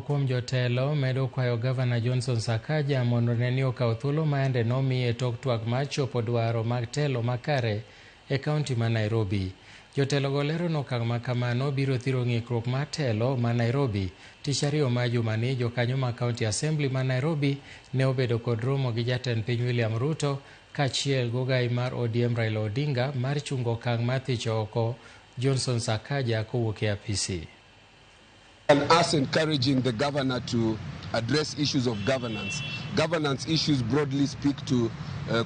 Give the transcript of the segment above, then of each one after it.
kuom jotelo medo kwayo Gavana Johnson Sakaja mondo neni okaw thuolo maende nomiye tok twak mar chopo dwaro mag telo makare e kaunti ma Nairobi. Jotelo go lero no okang' ma kamano biro thiro ng'ikruok mar telo ma Nairobi. Tich ariyo ma jumani jokanyo ma County Assembly ma Nairobi ne obedo kod romo gi jatend piny William Ruto kaachiel gogai mar ODM Raila Odinga mar chungo okang' mar thicho oko Johnson Sakaja kowuok e apisi. And us encouraging the governor to address issues of governance. Governance issues broadly speak to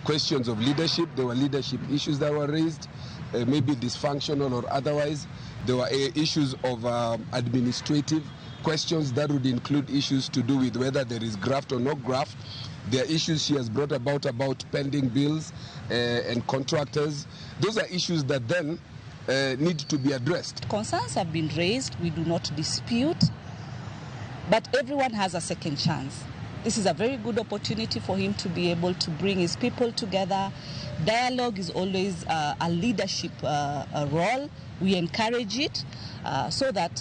questions of leadership. There were leadership issues that were raised, maybe dysfunctional or otherwise. There were issues of administrative questions that would include issues to do with whether there is graft or no graft. There are issues she has brought about pending bills and contractors. Those are issues that then need to be addressed. Concerns have been raised, we do not dispute, but everyone has a second chance. This is a very good opportunity for him to be able to bring his people together. Dialogue is always a leadership role. We encourage it so that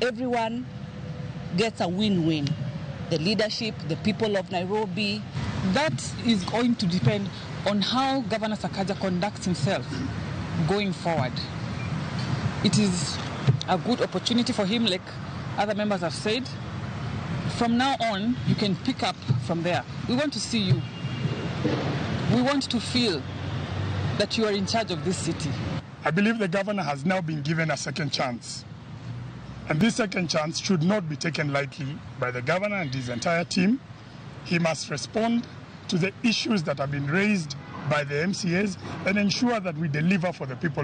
everyone gets a win-win. The leadership, the people of Nairobi. That is going to depend on how Governor Sakaja conducts himself going forward. It is a good opportunity for him, like other members have said. From now on, you can pick up from there. We want to see you. We want to feel that you are in charge of this city. I believe the governor has now been given a second chance. And this second chance should not be taken lightly by the governor and his entire team. He must respond to the issues that have been raised by the MCAs and ensure that we deliver for the people.